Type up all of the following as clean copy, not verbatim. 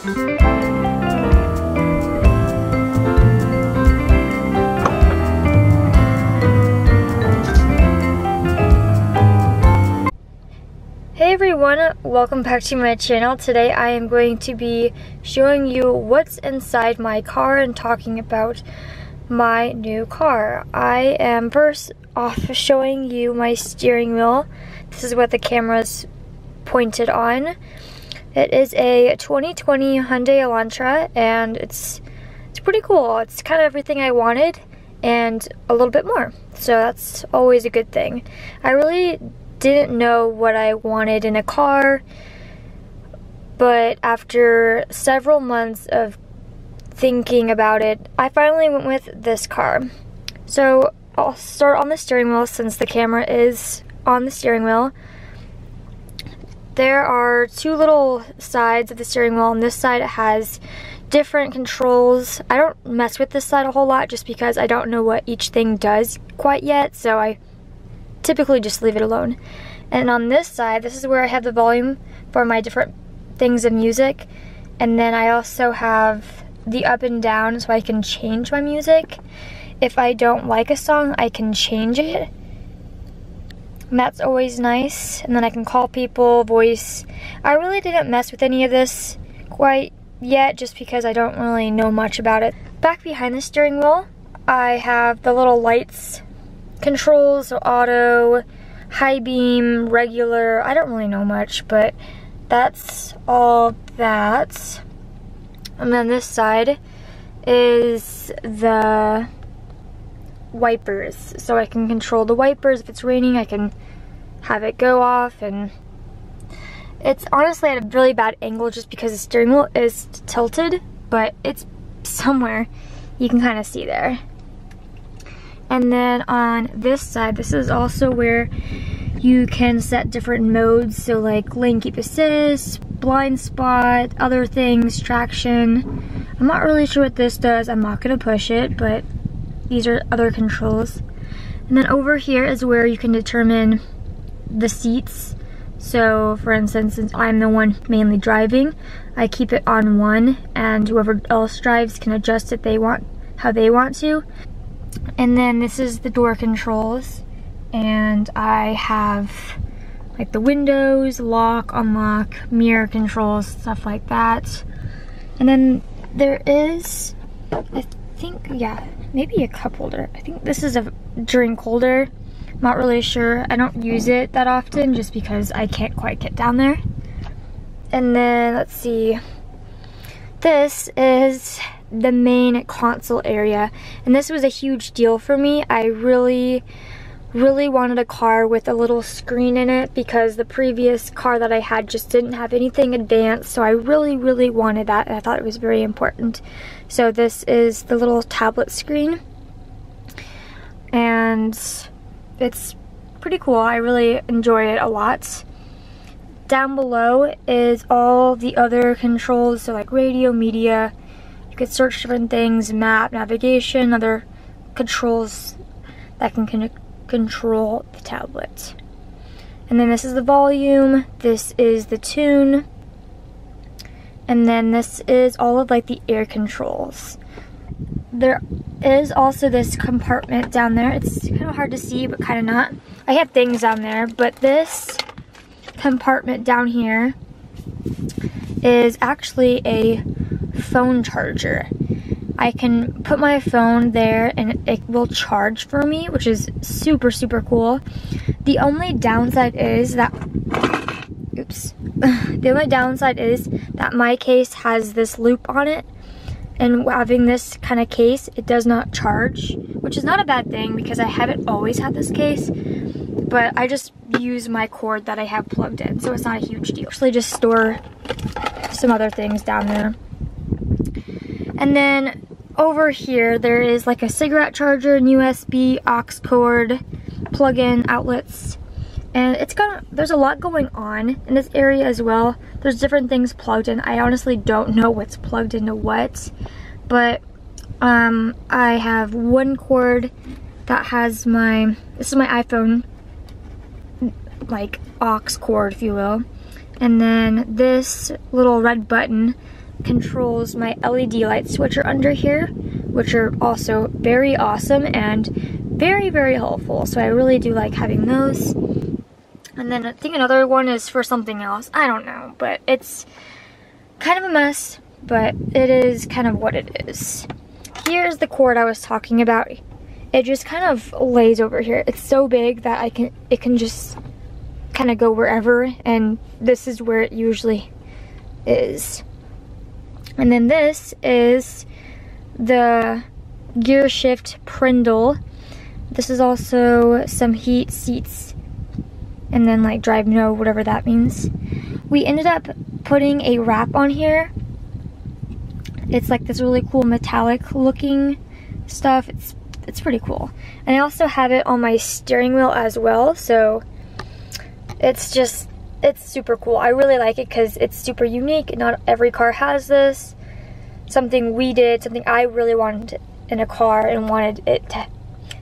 Hey everyone, welcome back to my channel. Today I am going to be showing you what's inside my car and talking about my new car. I am first off showing you my steering wheel. This is what the camera's pointed on. It is a 2020 Hyundai Elantra and it's pretty cool. It's kind of everything I wanted and a little bit more. So that's always a good thing. I really didn't know what I wanted in a car, but after several months of thinking about it, I finally went with this car. So I'll start on the steering wheel since the camera is on the steering wheel. There are two little sides of the steering wheel. On this side it has different controls. I don't mess with this side a whole lot just because I don't know what each thing does quite yet, so I typically just leave it alone. And on this side, this is where I have the volume for my different things of music. And then I also have the up and down so I can change my music. If I don't like a song, I can change it. And that's always nice. And then I can call people, voice. I really didn't mess with any of this quite yet just because I don't really know much about it. Back behind the steering wheel, I have the little lights controls, so auto, high beam, regular. I don't really know much, but that's all that. And then this side is the wipers, so I can control the wipers. If it's raining, I can have it go off, and it's honestly at a really bad angle just because the steering wheel is tilted, but it's somewhere you can kind of see there. And then on this side, this is also where you can set different modes, so like lane keep assist, blind spot, other things, traction. I'm not really sure what this does. I'm not gonna push it, but these are other controls. And then over here is where you can determine the seats. So for instance, since I'm the one mainly driving, I keep it on 1, and whoever else drives can adjust it how they want to. And then this is the door controls, and I have like the windows, lock, unlock, mirror controls, stuff like that. And then there is, I think, yeah, maybe a cup holder. I think this is a drink holder. I'm not really sure. I don't use it that often just because I can't quite get down there. And then let's see. This is the main console area, and this was a huge deal for me. I really wanted a car with a little screen in it because the previous car that I had just didn't have anything advanced, so I really wanted that, and I thought it was very important. So this is the little tablet screen, and it's pretty cool. I really enjoy it a lot. Down below is all the other controls, so like radio, media. You could search different things, map, navigation, other controls that can control the tablet. And then this is the volume, this is the tune, and then this is all of like the air controls. There is also this compartment down there. It's kind of hard to see, but kind of not. I have things down there, but this compartment down here is actually a phone charger. I can put my phone there and it will charge for me, which is super cool. The only downside is that, oops, the only downside is that my case has this loop on it, and having this kind of case, it does not charge, which is not a bad thing because I haven't always had this case, but I just use my cord that I have plugged in, so it's not a huge deal. Actually just store some other things down there. And then over here there is like a cigarette charger, and USB, aux cord, plug-in outlets, and there's a lot going on in this area as well. There's different things plugged in. I honestly don't know what's plugged into what, but I have one cord that has this is my iPhone, like aux cord if you will, and then this little red button controls my LED lights, which are under here, which are also very awesome and very, very helpful. So I really do like having those. And then I think another one is for something else. I don't know, but it's kind of a mess, but it is kind of what it is. Here's the cord I was talking about. It just kind of lays over here. It's so big that it can just kind of go wherever, and this is where it usually is. And then this is the gear shift prindle. This is also some heat seats, and then like drive no, whatever that means. We ended up putting a wrap on here. It's like this really cool metallic looking stuff. It's pretty cool. And I also have it on my steering wheel as well, so it's super cool. I really like it because it's super unique. Not every car has this. Something we did, something I really wanted in a car and wanted it to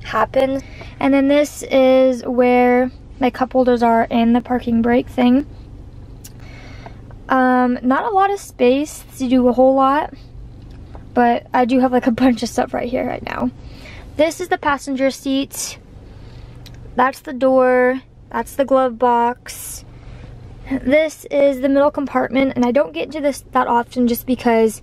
happen. And then this is where my cup holders are and the parking brake thing. Not a lot of space to do a whole lot, but I do have like a bunch of stuff right here right now. This is the passenger seat. That's the door. That's the glove box. This is the middle compartment, and I don't get into this that often just because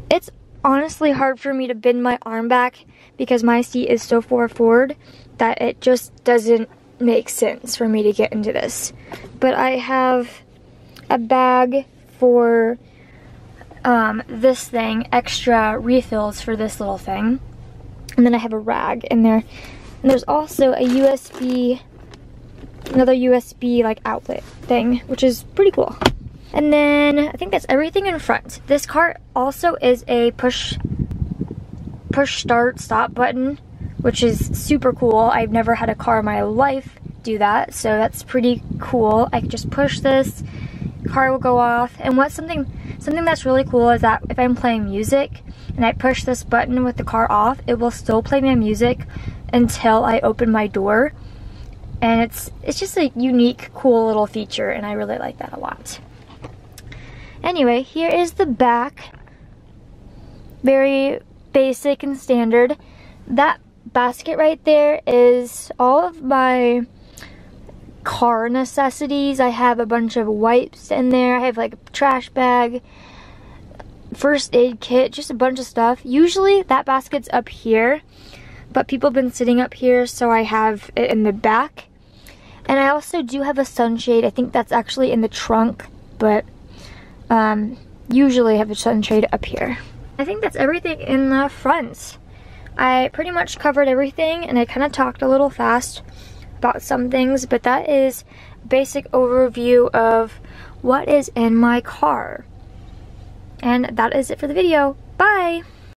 it's honestly hard for me to bend my arm back because my seat is so far forward that it just doesn't make sense for me to get into this. But I have a bag for this thing, extra refills for this little thing. And then I have a rag in there. And there's also a USB, another USB like outlet thing, which is pretty cool. And then I think that's everything in front. This car also is a push start stop button, which is super cool. I've never had a car in my life do that, so that's pretty cool. I can just push this, car will go off. And something that's really cool is that if I'm playing music and I push this button with the car off, it will still play my music until I open my door. And it's just a unique, cool little feature, and I really like that a lot. Anyway, here is the back. Very basic and standard. That basket right there is all of my car necessities. I have a bunch of wipes in there. I have like a trash bag, first aid kit, just a bunch of stuff. Usually that basket's up here, but people have been sitting up here, so I have it in the back. And I also do have a sunshade. I think that's actually in the trunk, but usually I have a sunshade up here. I think that's everything in the front. I pretty much covered everything, and I kind of talked a little fast about some things, but that is a basic overview of what is in my car. And that is it for the video. Bye!